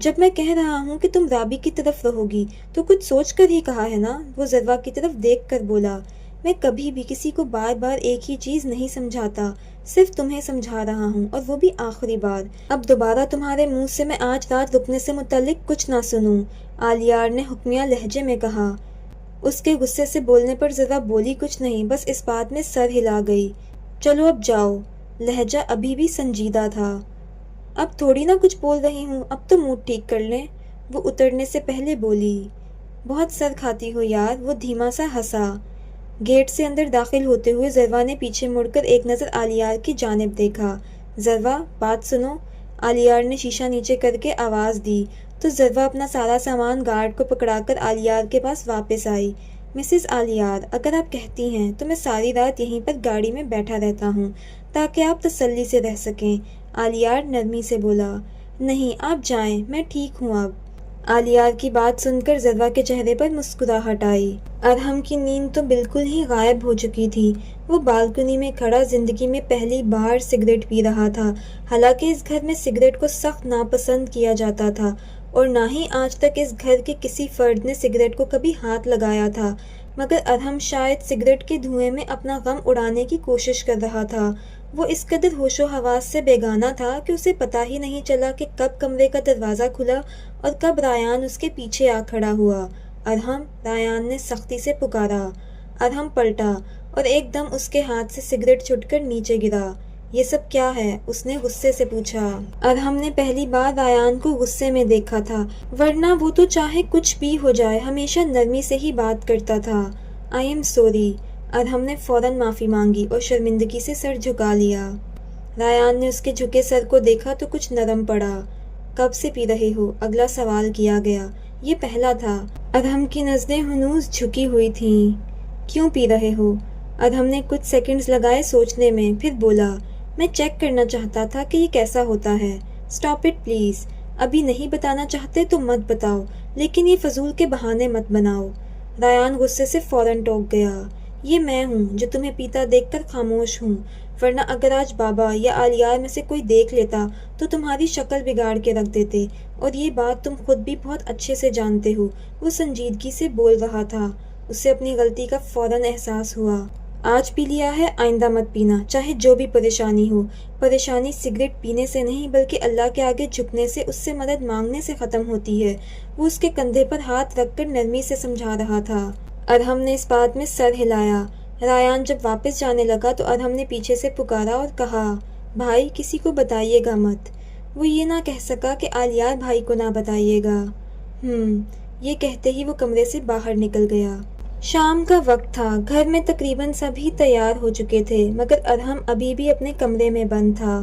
جب میں کہہ رہا ہوں کہ تم رابی کی طرف رہو گی تو کچھ سوچ کر ہی کہا ہے نا، وہ ضروا کی طرف دیکھ کر بولا۔ میں کبھی بھی کسی کو بار بار ایک ہی چیز نہیں سمجھاتا، صرف تمہیں سمجھا رہا ہوں، اور وہ بھی آخری بار۔ اب دوبارہ تمہارے منہ سے میں آج رات رکنے سے متعلق کچھ نہ سنوں، آلیار نے حکمیہ لہجے میں کہا۔ اس کے غصے سے بولنے پر ضروا بولی کچھ نہیں، بس اس بات میں سر ہلا گئی۔ چلو اب جاؤ۔ لہجہ ابھی بھی سنجیدہ تھا۔ اب تھوڑی نہ کچھ بول رہی ہوں، اب تو موڈ ٹھیک کر لیں، وہ اترنے سے پہلے بولی۔ بہت سر کھاتی ہو یار، وہ دھیما سا ہنسا۔ گیٹ سے اندر داخل ہوتے ہوئے ضروا نے پیچھے مڑ کر ایک نظر آلیار کی جانب دیکھا۔ ضروا، بات سنو، آلیار نے شیشہ نیچے کر کے آواز دی، تو ضروا اپنا سارا سامان گارڈ کو پکڑا کر آلیار کے پاس واپس آئی۔ مسز آلیار، اگر آپ کہتی ہیں تو میں ساری رات یہیں پر گاڑی میں بیٹھا رہتا ہوں تاکہ آپ تسلی سے رہ سکیں، آلیار نرمی سے بولا۔ نہیں، آپ جائیں، میں ٹھیک ہوں اب۔ آلیار کی بات سن کر ضروا کے چہرے پر مسکراہٹ آئی۔ ارحم کی نیند تو بالکل ہی غائب ہو چکی تھی۔ وہ بالکنی میں کھڑا زندگی میں پہلی بار سگریٹ پی رہا تھا، حالانکہ اس گھر میں سگریٹ کو سخت ناپسند کیا جاتا تھا، اور نہ ہی آج تک اس گھر کے کسی فرد نے سگریٹ کو کبھی ہاتھ لگایا تھا، مگر ارحم شاید سگریٹ کے دھوئیں میں اپنا غم اڑانے کی کوشش کر رہا تھا۔ وہ اس قدر ہوش و حواس سے بیگانہ تھا کہ اسے پتہ ہی نہیں چلا کہ کب کمرے کا دروازہ کھلا اور کب ریان اس کے پیچھے آ کھڑا ہوا۔ ارحم، ریان نے سختی سے پکارا۔ ارحم پلٹا اور ایک دم اس کے ہاتھ سے سگریٹ چھٹ کر نیچے گرا۔ یہ سب کیا ہے؟ اس نے غصے سے پوچھا۔ ارحم نے پہلی بار ریان کو غصے میں دیکھا تھا، ورنہ وہ تو چاہے کچھ بھی ہو جائے ہمیشہ نرمی سے ہی بات کرتا تھا۔ I am sorry. ارحم نے فوراً معافی مانگی اور شرمندگی سے سر جھکا لیا۔ ریان نے اس کے جھکے سر کو دیکھا تو کچھ نرم پڑا۔ کب سے پی رہے ہو؟ اگلا سوال کیا گیا۔ یہ پہلا تھا۔ ارحم کی نظریں ہنوز جھکی ہوئی تھیں۔ کیوں پی رہے ہو؟ ارحم نے کچھ سیکنڈز لگائے سوچنے میں، پھر بولا، میں چیک کرنا چاہتا تھا کہ یہ کیسا ہوتا ہے۔ Stop it please. ابھی نہیں بتانا چاہتے تو مت بتاؤ، لیکن یہ فضول کے بہانے مت بناؤ۔ ریان غصے سے فوراً ٹوک گیا۔ یہ میں ہوں جو تمہیں پیتا دیکھ کر خاموش ہوں، ورنہ اگر آج بابا یا آلیار میں سے کوئی دیکھ لیتا تو تمہاری شکل بگاڑ کے رکھ دیتے، اور یہ بات تم خود بھی بہت اچھے سے جانتے ہو۔ وہ سنجیدگی سے بول رہا تھا۔ اسے اپنی غلطی کا فوراً احساس ہوا۔ آج پی لیا ہے، آئندہ مت پینا، چاہے جو بھی پریشانی ہو۔ پریشانی سگریٹ پینے سے نہیں بلکہ اللہ کے آگے جھکنے سے، اس سے مدد مانگنے سے ختم ہوتی ہے۔ وہ اس کے کندھے پر ہاتھ رکھ کر نرمی سے سمجھا رہا تھا۔ ارحم نے اس بات میں سر ہلایا۔ ریان جب واپس جانے لگا تو ارحم نے پیچھے سے پکارا اور کہا، بھائی کسی کو بتائیے گا مت۔ وہ یہ نہ کہہ سکا کہ آلیار بھائی کو نہ بتائیے گا۔ یہ کہتے ہی وہ کمرے سے باہر نکل گیا۔ شام کا وقت تھا، گھر میں تقریباً سبھی تیار ہو چکے تھے، مگر ارحم ابھی بھی اپنے کمرے میں بند تھا۔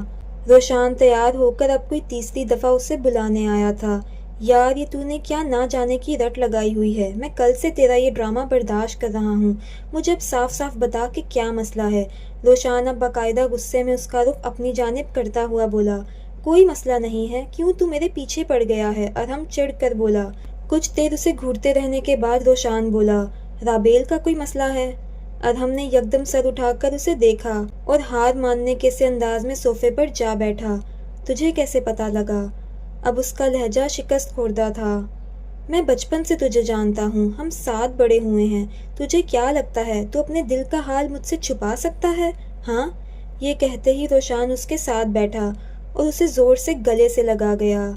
روشان تیار ہو کر اب کوئی تیسری دفعہ اسے بلانے آیا تھا۔ یار، یہ تو نے کیا نہ جانے کی رٹ لگائی ہوئی ہے؟ میں کل سے تیرا یہ ڈرامہ برداشت کر رہا ہوں، مجھے اب صاف صاف بتا کہ کیا مسئلہ ہے۔ روشان اب باقاعدہ غصے میں اس کا رخ اپنی جانب کرتا ہوا بولا، کوئی مسئلہ نہیں ہے، کیوں تو میرے پیچھے پڑ گیا ہے؟ ارحم چڑھ کر بولا۔ کچھ دیر اسے گھورتے رہنے کے بعد روشان بولا، رابیل کا کوئی مسئلہ ہے؟ ارحم نے یکدم سر اٹھا کر اسے دیکھا اور ہار ماننے کے سے انداز میں صوفے پر جا بیٹھا۔ تجھے کیسے پتا لگا؟ اب اس کا لہجہ شکست خوردہ تھا۔ میں بچپن سے تجھے جانتا ہوں، ہم ساتھ بڑے ہوئے ہیں، تجھے کیا لگتا ہے تو اپنے دل کا حال مجھ سے چھپا سکتا ہے؟ ہاں؟ یہ کہتے ہی روشان اس کے ساتھ بیٹھا اور اسے زور سے گلے سے لگا گیا۔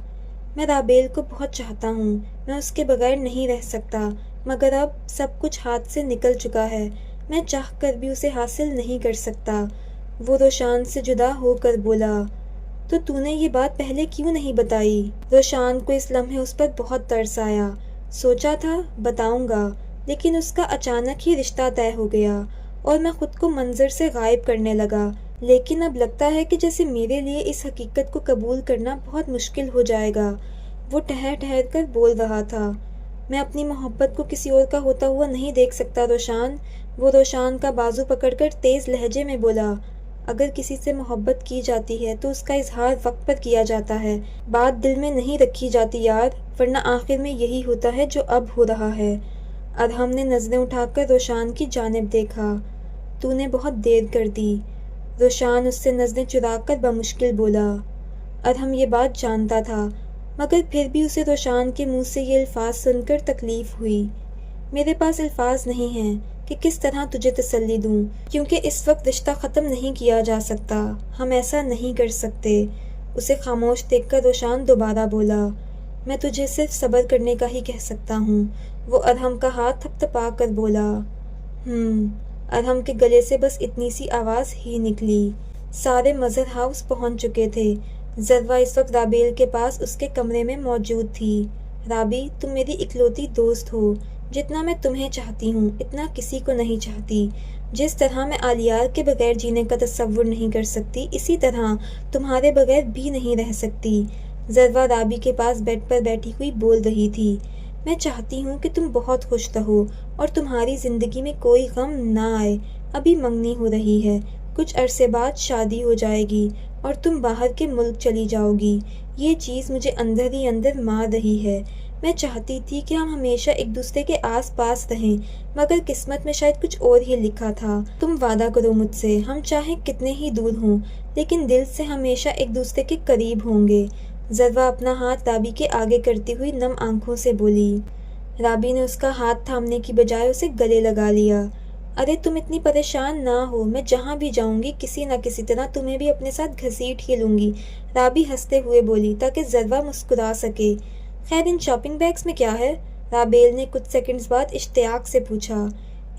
میں رابیل کو بہت چاہتا ہوں، میں اس کے بغیر نہیں رہ سکتا، مگر اب سب کچھ ہاتھ سے نکل چکا ہے، میں چاہ کر بھی اسے حاصل نہیں کر سکتا۔ وہ روشان سے جدا ہو کر بولا، تو نے یہ بات پہلے کیوں نہیں بتائی؟ روشان کو اس لمحے اس پر بہت ترس آیا۔ سوچا تھا بتاؤں گا، لیکن اس کا اچانک ہی رشتہ طے ہو گیا اور میں خود کو منظر سے غائب کرنے لگا، لیکن اب لگتا ہے کہ جیسے میرے لیے اس حقیقت کو قبول کرنا بہت مشکل ہو جائے گا۔ وہ ٹھہر ٹھہر کر بول رہا تھا، میں اپنی محبت کو کسی اور کا ہوتا ہوا نہیں دیکھ سکتا روشان۔ وہ روشان کا بازو پکڑ کر تیز لہجے میں بولا، اگر کسی سے محبت کی جاتی ہے تو اس کا اظہار وقت پر کیا جاتا ہے، بات دل میں نہیں رکھی جاتی یار، ورنہ آخر میں یہی ہوتا ہے جو اب ہو رہا ہے۔ ارحم نے نظریں اٹھا کر روشان کی جانب دیکھا۔ تو نے بہت دیر کر دی۔ روشان اس سے نظریں چرا کر بمشکل بولا۔ ارحم یہ بات جانتا تھا، مگر پھر بھی اسے روشان کے منہ سے یہ الفاظ سن کر تکلیف ہوئی۔ میرے پاس الفاظ نہیں ہیں کہ کس طرح تجھے تسلی دوں، کیونکہ اس وقت رشتہ ختم نہیں کیا جا سکتا، ہم ایسا نہیں کر سکتے۔ اسے خاموش دیکھ کر روشان دوبارہ بولا، میں تجھے صرف صبر کرنے کا ہی کہہ سکتا ہوں۔ وہ ارحم کا ہاتھ تھپتھپا کر بولا، ارحم کے گلے سے بس اتنی سی آواز ہی نکلی۔ سارے مظہر ہاؤس پہنچ چکے تھے۔ ذروہ اس وقت رابیل کے پاس اس کے کمرے میں موجود تھی۔ رابی، تم میری اکلوتی دوست ہو۔ جتنا میں تمہیں چاہتی ہوں اتنا کسی کو نہیں چاہتی۔ جس طرح میں آلیار کے بغیر جینے کا تصور نہیں کر سکتی، اسی طرح تمہارے بغیر بھی نہیں رہ سکتی۔ ذروہ رابی کے پاس بیڈ پر بیٹھی ہوئی بول رہی تھی، میں چاہتی ہوں کہ تم بہت خوش رہو اور تمہاری زندگی میں کوئی غم نہ آئے۔ ابھی منگنی ہو رہی ہے، کچھ عرصے بعد شادی ہو جائے گی اور تم باہر کے ملک چلی جاؤ گی۔ یہ چیز مجھے اندر ہی اندر مار رہی ہے۔ میں چاہتی تھی کہ ہم ہمیشہ ایک دوسرے کے آس پاس رہیں، مگر قسمت میں شاید کچھ اور ہی لکھا تھا۔ تم وعدہ کرو مجھ سے، ہم چاہے کتنے ہی دور ہوں لیکن دل سے ہمیشہ ایک دوسرے کے قریب ہوں گے۔ ذروہ اپنا ہاتھ رابی کے آگے کرتی ہوئی نم آنکھوں سے بولی۔ رابی نے اس کا ہاتھ تھامنے کی بجائے اسے گلے لگا لیا۔ ارے تم اتنی پریشان نہ ہو، میں جہاں بھی جاؤں گی کسی نہ کسی طرح تمہیں بھی اپنے ساتھ گھسیٹ ہی لوں گی، رابی ہنستے ہوئے بولی تاکہ ذروہ مسکرا سکے۔ خیر ان شاپنگ بیگز میں کیا ہے؟ رابیل نے کچھ سیکنڈز بعد اشتیاق سے پوچھا۔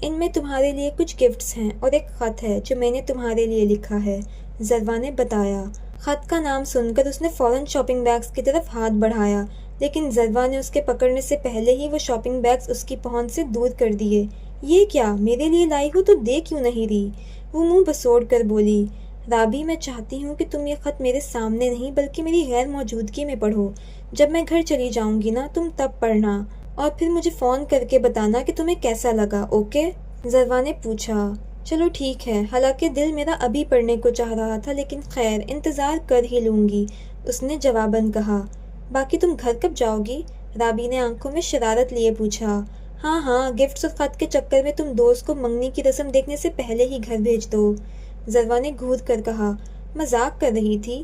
ان میں تمہارے لیے کچھ گفٹس ہیں اور ایک خط ہے جو میں نے تمہارے لیے لکھا ہے، ذروہ نے بتایا۔ خط کا نام سن کر اس نے فوراً شاپنگ بیگز کی طرف ہاتھ بڑھایا، لیکن ذروہ نے اس کے پکڑنے سے پہلے ہی وہ شاپنگ بیگز اس کی پہنچ سے دور کر دیے۔ یہ کیا، میرے لیے لائی ہو تو دے کیوں نہیں رہی؟ وہ منہ بسوڑ کر بولی۔ رابی، میں چاہتی ہوں کہ تم یہ خط میرے سامنے نہیں بلکہ میری غیر موجودگی میں پڑھو۔ جب میں گھر چلی جاؤں گی نا تم تب پڑھنا، اور پھر مجھے فون کر کے بتانا کہ تمہیں کیسا لگا، اوکے؟ ذروہ نے پوچھا۔ چلو ٹھیک ہے، حالانکہ دل میرا ابھی پڑھنے کو چاہ رہا تھا لیکن خیر انتظار کر ہی لوں گی، اس نے جواباً کہا۔ باقی تم گھر کب جاؤ گی؟ رابی نے آنکھوں میں شرارت لیے پوچھا۔ ہاں گفٹس اور خط کے چکر میں تم دوست کو منگنی کی رسم دیکھنے سے پہلے ہی گھر بھیج دو، ذروہ نے گھور کر کہا۔ مذاق کر رہی تھی؟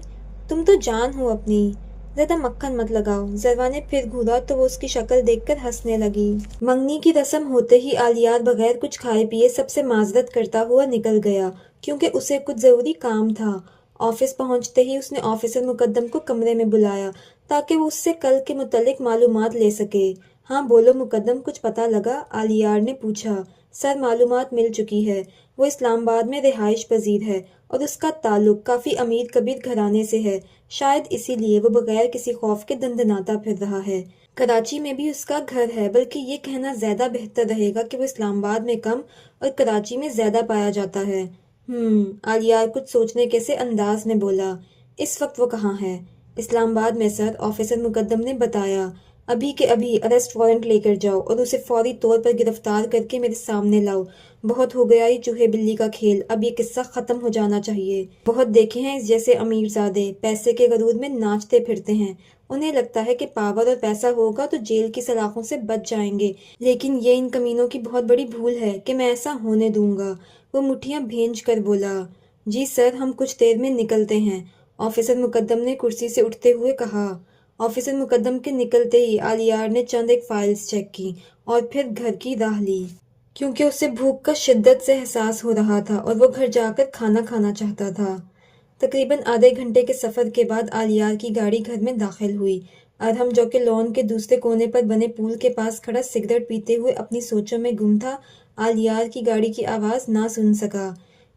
تم تو جان ہو اپنی، زیادہ مکھن مت لگاؤ۔ ذروہ نے پھر گھورا تو وہ اس کی شکل دیکھ کر ہنسنے لگی۔ منگنی کی رسم ہوتے ہی آلیار بغیر کچھ کھائے پیے سب سے معذرت کرتا ہوا نکل گیا، کیونکہ اسے کچھ ضروری کام تھا۔ آفس پہنچتے ہی اس نے آفیسر مقدم کو کمرے میں بلایا تاکہ وہ اس سے کل کے متعلق معلومات لے سکے۔ ہاں بولو مقدم، کچھ پتہ لگا؟ آلیار نے پوچھا۔ سر معلومات مل چکی ہے، وہ اسلام آباد میں رہائش پذیر ہے اور اس کا تعلق کافی امیر کبیر گھرانے سے ہے، شاید اسی لیے وہ بغیر کسی خوف کے دندناتا پھر رہا ہے۔ کراچی میں بھی اس کا گھر ہے، بلکہ یہ کہنا زیادہ بہتر رہے گا کہ وہ اسلام آباد میں کم اور کراچی میں زیادہ پایا جاتا ہے۔ آلیار کچھ سوچنے کے سے انداز میں بولا۔ اس وقت وہ کہاں ہے؟ اسلام آباد میں سر، آفیسر مقدم نے بتایا۔ ابھی کے ابھی اریسٹ وارنٹ لے کر جاؤ اور اسے فوری طور پر گرفتار کر کے میرے سامنے لاؤ۔ بہت ہو گیا یہ چوہے بلی کا کھیل، اب یہ قصہ ختم ہو جانا چاہیے۔ بہت دیکھے ہیں اس جیسے امیر زادے، پیسے کے غرور میں ناچتے پھرتے ہیں۔ انہیں لگتا ہے کہ پاور اور پیسہ ہوگا تو جیل کی سلاخوں سے بچ جائیں گے، لیکن یہ ان کمینوں کی بہت بڑی بھول ہے کہ میں ایسا ہونے دوں گا۔ وہ مٹھیاں بھینج کر بولا۔ جی سر، ہم کچھ دیر میں نکلتے ہیں، آفیسر مقدم نے کرسی سے اٹھتے ہوئے کہا۔ آفیسر مقدم کے نکلتے ہی آلیار نے چند ایک فائلز چیک کی اور پھر گھر کی راہ لی، کیونکہ اسے بھوک کا شدت سے احساس ہو رہا تھا اور وہ گھر جا کر کھانا کھانا چاہتا تھا۔ تقریباً آدھے گھنٹے کے سفر کے بعد آلیار کی گاڑی گھر میں داخل ہوئی۔ ارحم جو کہ لان کے دوسرے کونے پر بنے پول کے پاس کھڑا سگریٹ پیتے ہوئے اپنی سوچوں میں گم تھا، آلیار کی گاڑی کی آواز نہ سن سکا۔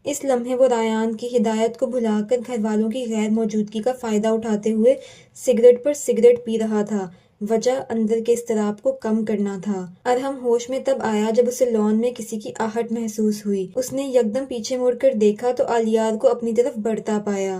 اس لمحے وہ ریان کی ہدایت کو بھلا کر گھر والوں کی غیر موجودگی کا فائدہ اٹھاتے ہوئے سگریٹ پر سگریٹ پی رہا تھا، وجہ اندر کے اضطراب کو کم کرنا تھا۔ ارحم ہوش میں تب آیا جب اسے لان میں کسی کی آہٹ محسوس ہوئی۔ اس نے یکدم پیچھے مڑ کر دیکھا تو آلیار کو اپنی طرف بڑھتا پایا۔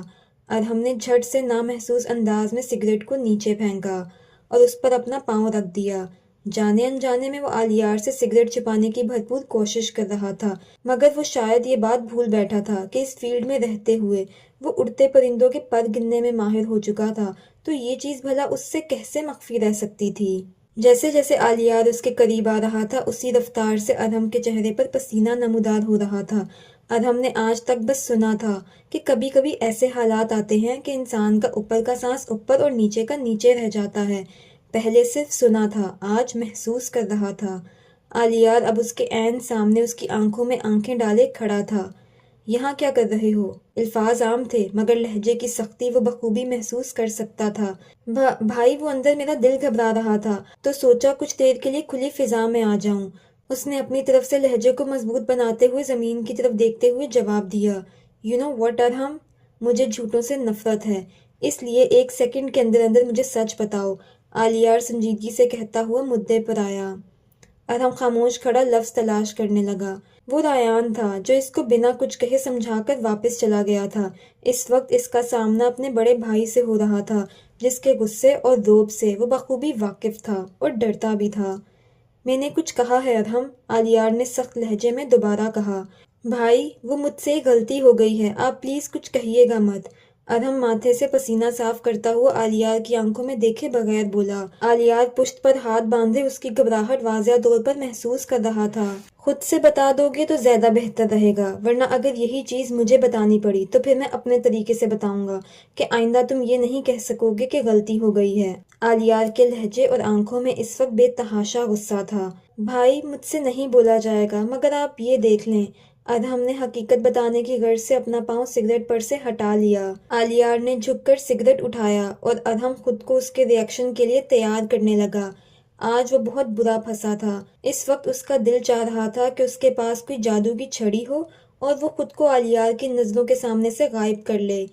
ارحم نے جھٹ سے نامحسوس انداز میں سگریٹ کو نیچے پھینکا اور اس پر اپنا پاؤں رکھ دیا۔ جانے انجانے میں وہ آلیار سے سگریٹ چھپانے کی بھرپور کوشش کر رہا تھا، مگر وہ شاید یہ بات بھول بیٹھا تھا کہ اس فیلڈ میں رہتے ہوئے وہ اڑتے پرندوں کے پر گننے میں ماہر ہو چکا تھا، تو یہ چیز بھلا اس سے کیسے مخفی رہ سکتی تھی؟ جیسے جیسے آلیار اس کے قریب آ رہا تھا، اسی رفتار سے ارحم کے چہرے پر پسینہ نمودار ہو رہا تھا۔ ادھم نے آج تک بس سنا تھا کہ کبھی کبھی ایسے حالات آتے ہیں کہ انسان کا اوپر کا سانس اوپر اور نیچے کا نیچے رہ جاتا ہے۔ پہلے صرف سنا تھا، آج محسوس کر رہا تھا۔ آلیار اب اس کے عین سامنے اس کی آنکھوں میں آنکھیں ڈالے کھڑا تھا۔ یہاں کیا کر رہے ہو؟ الفاظ عام تھے مگر لہجے کی سختی وہ بخوبی محسوس کر سکتا تھا۔ بھائی، وہ اندر میرا دل گھبرا رہا تھا تو سوچا کچھ دیر کے لیے کھلی فضا میں آ جاؤں۔ اس نے اپنی طرف سے لہجے کو مضبوط بناتے ہوئے زمین کی طرف دیکھتے ہوئے جواب دیا، "یو نو واٹ ارحم، مجھے جھوٹوں سے نفرت ہے، اس لیے 1 سیکنڈ کے اندر اندر مجھے سچ بتاؤ"۔ آلیار سنجیدگی سے کہتا ہوا مدعے پر آیا۔ ارحم خاموش کھڑا لفظ تلاش کرنے لگا۔ وہ ریان تھا جو اس کو بنا کچھ کہے سمجھا کر واپس چلا گیا تھا۔ اس وقت اس کا سامنا اپنے بڑے بھائی سے ہو رہا تھا جس کے غصے اور رعب سے وہ بخوبی واقف تھا اور ڈرتا بھی تھا۔ "میں نے کچھ کہا ہے ارحم"، آلیار نے سخت لہجے میں دوبارہ کہا۔ "بھائی، وہ مجھ سے غلطی ہو گئی ہے، آپ پلیز کچھ کہیے گا مت"۔ ارحم ماتھے سے پسینہ صاف کرتا ہوا آلیار کی آنکھوں میں دیکھے بغیر بولا۔ آلیار پشت پر ہاتھ باندھے اس کی گھبراہٹ واضح طور پر محسوس کر رہا تھا۔ "خود سے بتا دو گے تو زیادہ بہتر رہے گا، ورنہ اگر یہی چیز مجھے بتانی پڑی تو پھر میں اپنے طریقے سے بتاؤں گا کہ آئندہ تم یہ نہیں کہہ سکو گے کہ غلطی ہو گئی ہے"۔ آلیار کے لہجے اور آنکھوں میں اس وقت بے تحاشا غصہ تھا۔ "بھائی، مجھ سے نہیں بولا جائے گا مگر آپ یہ دیکھ لیں"۔ ادھم نے حقیقت بتانے کی غرض سے اپنا پاؤں سگریٹ پر سے ہٹا لیا۔ آلیار نے جھک کر سگریٹ اٹھایا اور ادھم خود کو اس کے ری ایکشن کے لیے تیار کرنے لگا۔ آج وہ بہت برا پھنسا تھا۔ اس وقت اس کا دل چاہ رہا تھا کہ اس کے پاس کوئی جادو کی چھڑی ہو اور وہ خود کو آلیار کی نظروں کے سامنے سے غائب کر لے۔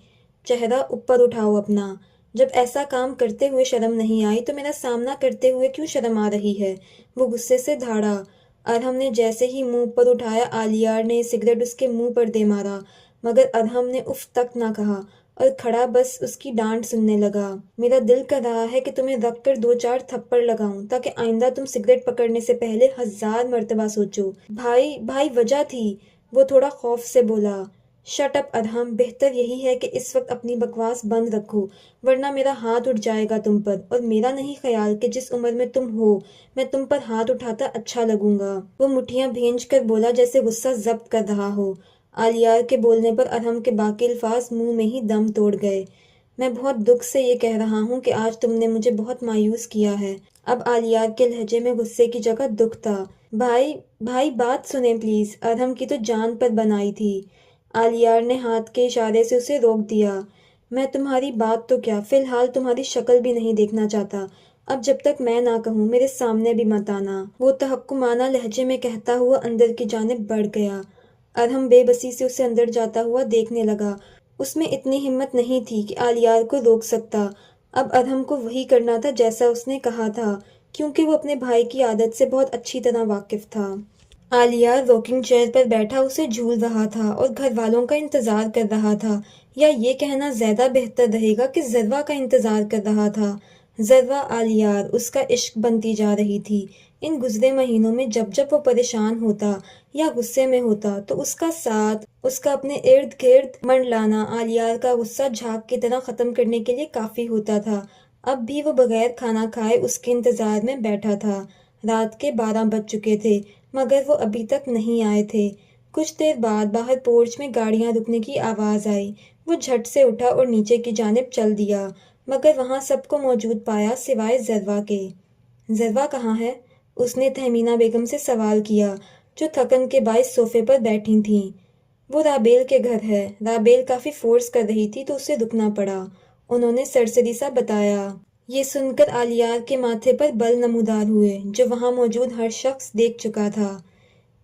"چہرہ اوپر اٹھاؤ اپنا، جب ایسا کام کرتے ہوئے شرم نہیں آئی تو میرا سامنا کرتے ہوئے کیوں شرم آ رہی ہے"۔ وہ غصے سے دھاڑا۔ ادھم نے جیسے ہی منہ اوپر اٹھایا آلیار نے سگریٹ اس کے منہ پر دے مارا مگر ادھم نے اف تک نہ کہا اور کھڑا بس اس کی ڈانٹ سننے لگا۔ "میرا دل کر رہا ہے کہ تمہیں رکھ کر 2-4 تھپڑ لگاؤں تاکہ آئندہ تم سگریٹ پکڑنے سے پہلے 1000 مرتبہ سوچو"۔ بھائی وجہ تھی"، وہ تھوڑا خوف سے بولا۔ "شٹ اپ ادھم، بہتر یہی ہے کہ اس وقت اپنی بکواس بند رکھو ورنہ میرا ہاتھ اٹھ جائے گا تم پر، اور میرا نہیں خیال کہ جس عمر میں تم ہو میں تم پر ہاتھ اٹھاتا اچھا لگوں گا"۔ وہ مٹھیاں بھینج کر بولا جیسے غصہ ضبط کر رہا ہو۔ آلیار کے بولنے پر ادھم کے باقی الفاظ منہ میں ہی دم توڑ گئے۔ "میں بہت دکھ سے یہ کہہ رہا ہوں کہ آج تم نے مجھے بہت مایوس کیا ہے"۔ اب آلیار کے لہجے میں غصے کی جگہ دکھ تھا۔ بھائی بات سنیں پلیز، ادھم کی تو جان پر بن آئی تھی"۔ آلیار نے ہاتھ کے اشارے سے اسے روک دیا۔ "میں تمہاری بات تو کیا، فی الحال تمہاری شکل بھی نہیں دیکھنا چاہتا، اب جب تک میں نہ کہوں میرے سامنے بھی مت آنا"۔ وہ تحکمانہ لہجے میں کہتا ہوا اندر کی جانب بڑھ گیا۔ ادھم بے بسی سے اسے اندر جاتا ہوا دیکھنے لگا۔ اس میں اتنی ہمت نہیں تھی کہ آلیار کو روک سکتا۔ اب ادھم کو وہی کرنا تھا جیسا اس نے کہا تھا، کیونکہ وہ اپنے بھائی کی عادت سے بہت اچھی طرح واقف تھا۔ آلیار راکنگ چیئر پر بیٹھا اسے جھول رہا تھا اور گھر والوں کا انتظار کر رہا تھا، یا یہ کہنا زیادہ بہتر رہے گا کہ ذرا کا انتظار کر رہا تھا۔ ذرا آلیار اس کا عشق بنتی جا رہی تھی۔ ان گزرے مہینوں میں جب جب وہ پریشان ہوتا یا غصے میں ہوتا تو اس کا ساتھ، اس کا اپنے ارد گرد منڈلانا آلیار کا غصہ جھاگ کی طرح ختم کرنے کے لیے کافی ہوتا تھا۔ اب بھی وہ بغیر کھانا کھائے اس کے انتظار میں بیٹھا تھا۔ رات کے 12 بج چکے تھے مگر وہ ابھی تک نہیں آئے تھے۔ کچھ دیر بعد باہر پورچ میں گاڑیاں رکنے کی آواز آئی۔ وہ جھٹ سے اٹھا اور نیچے کی جانب چل دیا مگر وہاں سب کو موجود پایا سوائے ذرا کے۔ "ذرا کہاں ہے؟" اس نے تہمینہ بیگم سے سوال کیا جو تھکن کے باعث صوفے پر بیٹھی تھیں۔ "وہ رابیل کے گھر ہے"۔ رابیل کافی فورس کر رہی تھی تو اسے رکنا پڑا۔ انہوں نے سرسری سا بتایا۔ یہ سن کر آلیار کے ماتھے پر بل نمودار ہوئے جو وہاں موجود ہر شخص دیکھ چکا تھا۔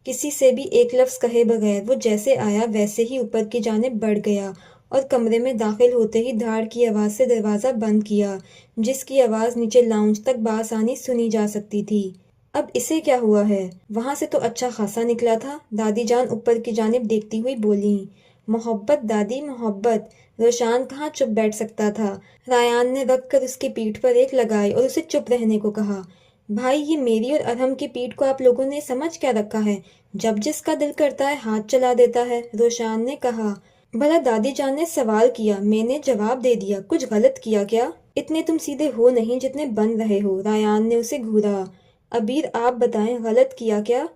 کسی سے بھی ایک لفظ کہے بغیر وہ جیسے آیا ویسے ہی اوپر کی جانب بڑھ گیا اور کمرے میں داخل ہوتے ہی دھاڑ کی آواز سے دروازہ بند کیا، جس کی آواز نیچے لاؤنج تک بآسانی سنی جا سکتی تھی۔ "اب اسے کیا ہوا ہے؟ وہاں سے تو اچھا خاصا نکلا تھا"، دادی جان اوپر کی جانب دیکھتی ہوئی بولیں۔ "محبت دادی، محبت"۔ روشان کہاں چپ بیٹھ سکتا تھا۔ ریان نے رکھ کر اس کی پیٹھ پر ایک لگائی اور اسے چپ رہنے کو کہا۔ "بھائی، یہ میری اور ارحم کی پیٹھ کو آپ لوگوں نے سمجھ کیا رکھا ہے؟ جب جس کا دل کرتا ہے ہاتھ چلا دیتا ہے"، روشان نے کہا۔ "بھلا دادی جان نے سوال کیا، میں نے جواب دے دیا، کچھ غلط کیا کیا؟ اتنے تم سیدھے ہو نہیں جتنے بن رہے ہو"، ریان نے اسے گھورا۔ "عبیر آپ بتائیں، غلط کیا کیا"۔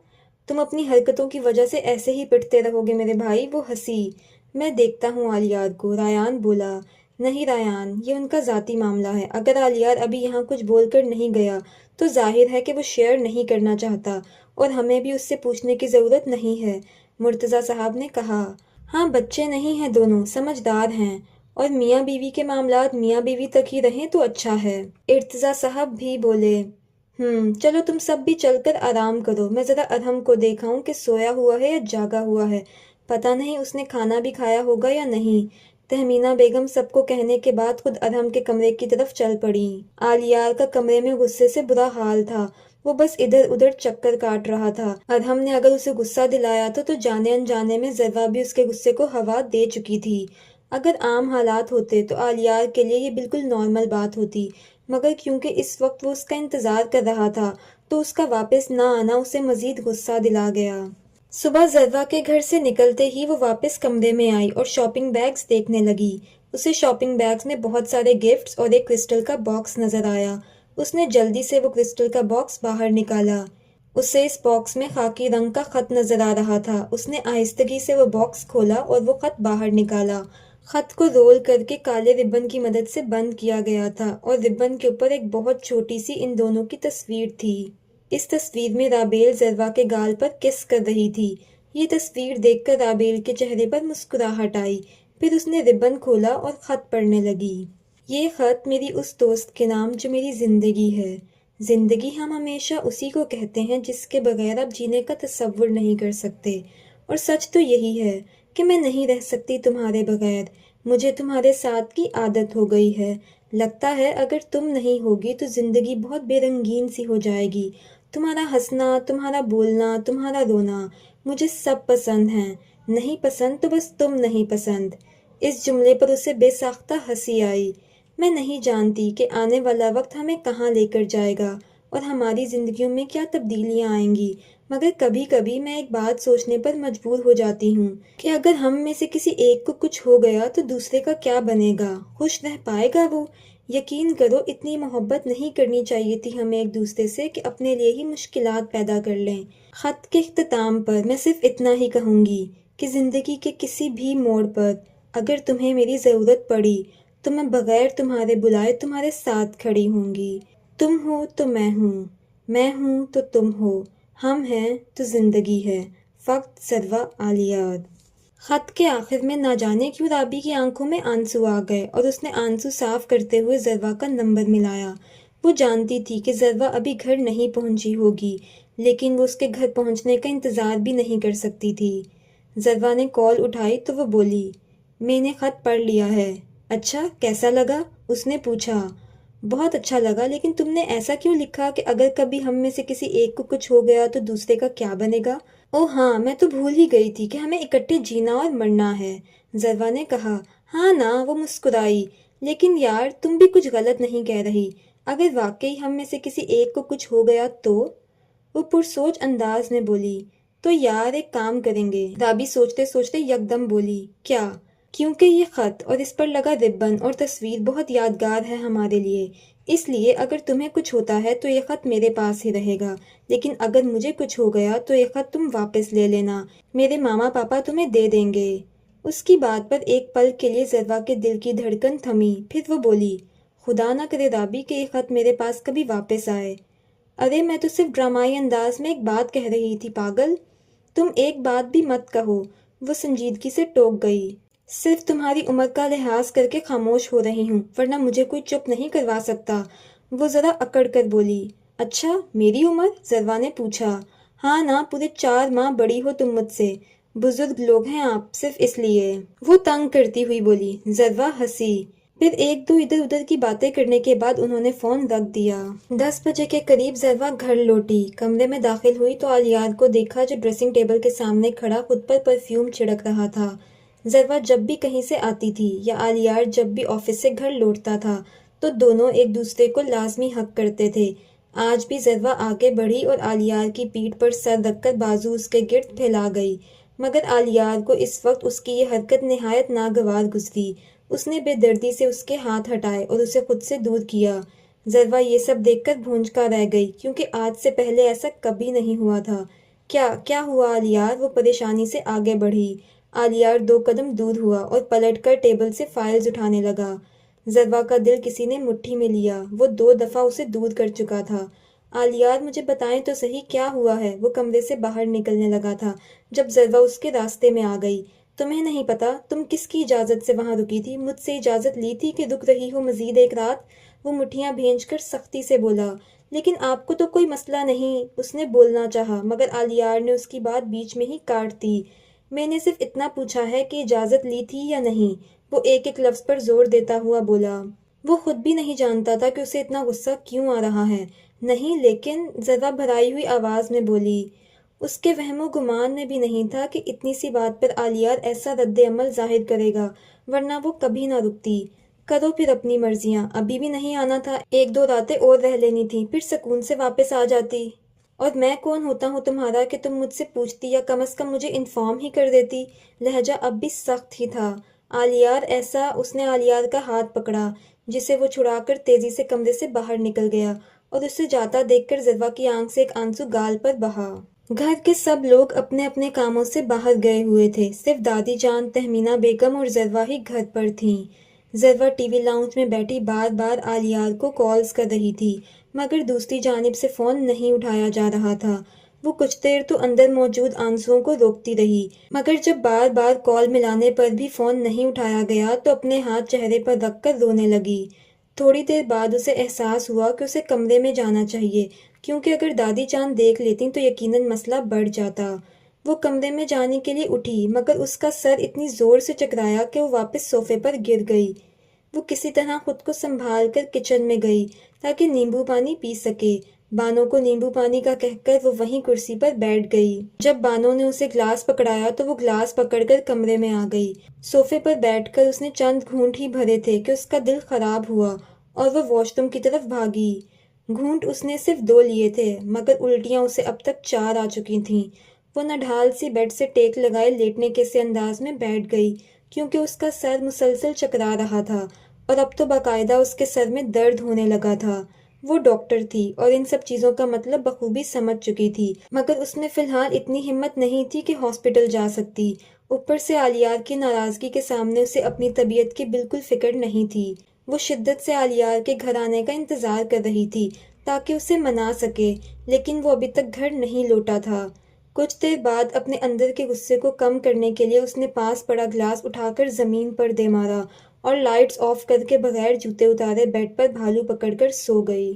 تم اپنی حرکتوں کی وجہ سے ایسے ہی پٹتے رہو گے میرے بھائی۔ وہ ہنسی۔ میں دیکھتا ہوں آلیار کو، ریان بولا۔ نہیں ریان، یہ ان کا ذاتی معاملہ ہے۔ اگر آلیار ابھی یہاں کچھ بول کر نہیں گیا تو ظاہر ہے کہ وہ شیئر نہیں کرنا چاہتا، اور ہمیں بھی اس سے پوچھنے کی ضرورت نہیں ہے، مرتضیٰ صاحب نے کہا۔ ہاں، بچے نہیں ہیں، دونوں سمجھدار ہیں، اور میاں بیوی کے معاملات میاں بیوی تک ہی رہیں تو اچھا ہے۔ ارتضیٰ صاحب بھی بولے۔ چلو تم سب بھی چل کر آرام کرو، میں ذرا ادہم کو دیکھاؤں کہ سویا ہوا ہے یا جاگا ہوا ہے، پتہ نہیں اس نے کھانا بھی کھایا ہوگا یا نہیں۔ تہمینہ بیگم سب کو کہنے کے بعد خود ادہم کے کمرے کی طرف چل پڑیں۔ آلیار کا کمرے میں غصے سے برا حال تھا، وہ بس ادھر ادھر چکر کاٹ رہا تھا۔ ادہم نے اگر اسے غصہ دلایا تھا تو جانے انجانے میں ذرا بھی اس کے غصے کو ہوا دے چکی تھی۔ اگر عام حالات ہوتے تو آلیار کے لیے یہ بالکل نارمل بات ہوتی، مگر کیونکہ اس وقت وہ اس کا انتظار کر رہا تھا تو اس کا واپس نہ آنا اسے مزید غصہ دلا گیا۔ صبح ذرا کے گھر سے نکلتے ہی وہ واپس کمرے میں آئی اور شاپنگ بیگز دیکھنے لگی۔ اسے شاپنگ بیگز میں بہت سارے گفٹس اور ایک کرسٹل کا باکس نظر آیا۔ اس نے جلدی سے وہ کرسٹل کا باکس باہر نکالا۔ اسے اس باکس میں خاکی رنگ کا خط نظر آ رہا تھا۔ اس نے آہستگی سے وہ باکس کھولا اور وہ خط باہر نکالا۔ خط کو رول کر کے کالے ربن کی مدد سے بند کیا گیا تھا، اور ربن کے اوپر ایک بہت چھوٹی سی ان دونوں کی تصویر تھی۔ اس تصویر میں رابیل ذرا کے گال پر کس کر رہی تھی۔ یہ تصویر دیکھ کر رابیل کے چہرے پر مسکراہٹ آئی، پھر اس نے ربن کھولا اور خط پڑھنے لگی۔ یہ خط میری اس دوست کے نام جو میری زندگی ہے۔ زندگی ہم ہمیشہ اسی کو کہتے ہیں جس کے بغیر آپ جینے کا تصور نہیں کر سکتے، اور سچ تو یہی ہے کہ میں نہیں رہ سکتی تمہارے بغیر۔ مجھے تمہارے ساتھ کی عادت ہو گئی ہے۔ لگتا ہے اگر تم نہیں ہوگی تو زندگی بہت بے رنگین سی ہو جائے گی۔ تمہارا ہنسنا، تمہارا بولنا، تمہارا رونا، مجھے سب پسند ہیں۔ نہیں پسند تو بس تم نہیں پسند۔ اس جملے پر اسے بے ساختہ ہنسی آئی۔ میں نہیں جانتی کہ آنے والا وقت ہمیں کہاں لے کر جائے گا اور ہماری زندگیوں میں کیا تبدیلیاں آئیں گی، مگر کبھی کبھی میں ایک بات سوچنے پر مجبور ہو جاتی ہوں کہ اگر ہم میں سے کسی ایک کو کچھ ہو گیا تو دوسرے کا کیا بنے گا؟ خوش رہ پائے گا وہ؟ یقین کرو اتنی محبت نہیں کرنی چاہیے تھی ہمیں ایک دوسرے سے کہ اپنے لیے ہی مشکلات پیدا کر لیں۔ خط کے اختتام پر میں صرف اتنا ہی کہوں گی کہ زندگی کے کسی بھی موڑ پر اگر تمہیں میری ضرورت پڑی تو میں بغیر تمہارے بلائے تمہارے ساتھ کھڑی ہوں گی۔ تم ہو تو میں ہوں تو تم ہو، ہم ہیں تو زندگی ہے۔ فقط ذرا آلیار۔ خط کے آخر میں نہ جانے کیوں رابی کی آنکھوں میں آنسو آ گئے، اور اس نے آنسو صاف کرتے ہوئے ذرا کا نمبر ملایا۔ وہ جانتی تھی کہ ذرا ابھی گھر نہیں پہنچی ہوگی، لیکن وہ اس کے گھر پہنچنے کا انتظار بھی نہیں کر سکتی تھی۔ ذرا نے کال اٹھائی تو وہ بولی، میں نے خط پڑھ لیا ہے۔ اچھا، کیسا لگا؟ اس نے پوچھا۔ بہت اچھا لگا، لیکن تم نے ایسا کیوں لکھا کہ اگر کبھی ہم میں سے کسی ایک کو کچھ ہو گیا تو دوسرے کا کیا بنے گا؟ اوہ ہاں، میں تو بھول ہی گئی تھی کہ ہمیں اکٹھے جینا اور مرنا ہے، ذرا نے کہا۔ ہاں نا، وہ مسکرائی۔ لیکن یار، تم بھی کچھ غلط نہیں کہہ رہی۔ اگر واقعی ہم میں سے کسی ایک کو کچھ ہو گیا تو؟ وہ پرسوچ انداز میں بولی۔ تو یار ایک کام کریں گے۔ رابی سوچتے سوچتے یکدم بولی، کیا؟ کیونکہ یہ خط اور اس پر لگا ربن اور تصویر بہت یادگار ہے ہمارے لیے، اس لیے اگر تمہیں کچھ ہوتا ہے تو یہ خط میرے پاس ہی رہے گا، لیکن اگر مجھے کچھ ہو گیا تو یہ خط تم واپس لے لینا، میرے ماما پاپا تمہیں دے دیں گے۔ اس کی بات پر ایک پل کے لیے ذرا کے دل کی دھڑکن تھمی، پھر وہ بولی، خدا نہ کرے رابی کہ یہ خط میرے پاس کبھی واپس آئے۔ ارے میں تو صرف ڈرامائی انداز میں ایک بات کہہ رہی تھی پاگل۔ تم ایک بات بھی مت کہو، وہ سنجیدگی سے ٹوک گئی۔ صرف تمہاری عمر کا لحاظ کر کے خاموش ہو رہی ہوں، ورنہ مجھے کوئی چپ نہیں کروا سکتا۔ وہ ذرا اکڑ کر بولی۔ اچھا، میری عمر؟ ذرا نے پوچھا۔ ہاں نا، پورے 4 ماہ بڑی ہو تم مجھ سے، بزرگ لوگ ہیں آپ، صرف اس لیے۔ وہ تنگ کرتی ہوئی بولی۔ ذرا ہنسی۔ پھر ایک دو ادھر ادھر کی باتیں کرنے کے بعد انہوں نے فون رکھ دیا۔ 10 بجے کے قریب ذرا گھر لوٹی۔ کمرے میں داخل ہوئی تو آلیار کو دیکھا جو ڈریسنگ ٹیبل کے سامنے کھڑا خود پر پرفیوم چھڑک رہا تھا۔ ذرا جب بھی کہیں سے آتی تھی یا آلیار جب بھی آفس سے گھر لوٹتا تھا تو دونوں ایک دوسرے کو لازمی حق کرتے تھے۔ آج بھی ذرا آگے بڑھی اور آلیار کی پیٹھ پر سر رکھ کر بازو اس کے گرد پھیلا گئی، مگر آلیار کو اس وقت اس کی یہ حرکت نہایت ناگوار گزری۔ اس نے بے دردی سے اس کے ہاتھ ہٹائے اور اسے خود سے دور کیا۔ ذرا یہ سب دیکھ کر بھونچکا رہ گئی، کیونکہ آج سے پہلے ایسا کبھی نہیں ہوا تھا۔ کیا ہوا آلیار؟ وہ پریشانی سے آگے بڑھی۔ آلیار 2 قدم دور ہوا اور پلٹ کر ٹیبل سے فائلز اٹھانے لگا۔ ضروا کا دل کسی نے مٹھی میں لیا، وہ 2 دفعہ اسے دور کر چکا تھا۔ آلیار مجھے بتائیں تو صحیح کیا ہوا ہے؟ وہ کمرے سے باہر نکلنے لگا تھا جب ضروا اس کے راستے میں آ گئی۔ تمہیں نہیں پتا تم کس کی اجازت سے وہاں رکی تھی؟ مجھ سے اجازت لی تھی کہ رک رہی ہو مزید ایک رات؟ وہ مٹھیاں بھینج کر سختی سے بولا۔ لیکن آپ کو تو کوئی مسئلہ نہیں، اس نے بولنا چاہا مگر آلیار نے اس کی بات بیچ میں ہی کاٹ دی۔ میں نے صرف اتنا پوچھا ہے کہ اجازت لی تھی یا نہیں، وہ ایک ایک لفظ پر زور دیتا ہوا بولا۔ وہ خود بھی نہیں جانتا تھا کہ اسے اتنا غصہ کیوں آ رہا ہے۔ نہیں لیکن، ضروا بھرائی ہوئی آواز میں بولی۔ اس کے وہم و گمان میں بھی نہیں تھا کہ اتنی سی بات پر آلیار ایسا رد عمل ظاہر کرے گا، ورنہ وہ کبھی نہ رکتی۔ کرو پھر اپنی مرضیاں، ابھی بھی نہیں آنا تھا؟ 1 2 راتیں اور رہ لینی تھیں، پھر سکون سے واپس آ جاتی۔ اور میں کون ہوتا ہوں تمہارا کہ تم مجھ سے پوچھتی، یا کم از کم مجھے انفارم ہی کر دیتی؟ لہجہ اب بھی سخت ہی تھا۔ آلیار ایسا، اس نے آلیار کا ہاتھ پکڑا جسے وہ چھڑا کر تیزی سے کمرے سے باہر نکل گیا، اور اسے جاتا دیکھ کر ضروا کی آنکھ سے ایک آنسو گال پر بہا۔ گھر کے سب لوگ اپنے اپنے کاموں سے باہر گئے ہوئے تھے، صرف دادی جان، تہمینہ بیگم اور ضروا ہی گھر پر تھیں۔ ضروا ٹی وی لاؤنج میں بیٹھی بار بار آلیار کو کالز کر رہی تھی، مگر دوسری جانب سے فون نہیں اٹھایا جا رہا تھا۔ وہ کچھ دیر تو اندر موجود آنسوؤں کو روکتی رہی، مگر جب بار بار کال ملانے پر بھی فون نہیں اٹھایا گیا تو اپنے ہاتھ چہرے پر رکھ کر رونے لگی۔ تھوڑی دیر بعد اسے احساس ہوا کہ اسے کمرے میں جانا چاہیے، کیونکہ اگر دادی جان دیکھ لیتیں تو یقیناً مسئلہ بڑھ جاتا۔ وہ کمرے میں جانے کے لیے اٹھی، مگر اس کا سر اتنی زور سے چکرایا کہ وہ واپس صوفے پر گر گئی۔ وہ کسی طرح خود کو سنبھال کر کچن میں گئی تاکہ نیمبو پانی پی سکے۔ بانو کو نیمبو پانی کا کہہ کر وہ وہیں کرسی پر بیٹھ گئی۔ جب بانو نے اسے گلاس پکڑایا تو وہ گلاس پکڑ کر کمرے میں آ گئی۔ صوفے پر بیٹھ کر اس نے چند گھونٹ ہی بھرے تھے کہ اس کا دل خراب ہوا اور وہ واش روم کی طرف بھاگی۔ گھونٹ اس نے صرف 2 لیے تھے، مگر الٹیاں اسے اب تک 4 آ چکی تھیں۔ وہ نڈھال سی بیڈ سے ٹیک لگائے لیٹنے کے سے انداز میں بیٹھ گئی، کیونکہ اس کا سر مسلسل چکرا رہا تھا اور اب تو باقاعدہ اس کے سر میں درد ہونے لگا تھا۔ وہ ڈاکٹر تھی اور ان سب چیزوں کا مطلب بخوبی سمجھ چکی تھی، مگر اس میں فی الحال اتنی ہمت نہیں تھی کہ ہاسپٹل جا سکتی۔ اوپر سے آلیار کی ناراضگی کے سامنے اسے اپنی طبیعت کی بالکل فکر نہیں تھی۔ وہ شدت سے آلیار کے گھر آنے کا انتظار کر رہی تھی تاکہ اسے منا سکے، لیکن وہ ابھی تک گھر نہیں لوٹا تھا۔ کچھ دیر بعد اپنے اندر کے غصے کو کم کرنے کے لیے اس نے پاس پڑا گلاس اٹھا کر زمین پر دے مارا اور لائٹس آف کر کے بغیر جوتے اتارے بیڈ پر بھالو پکڑ کر سو گئی۔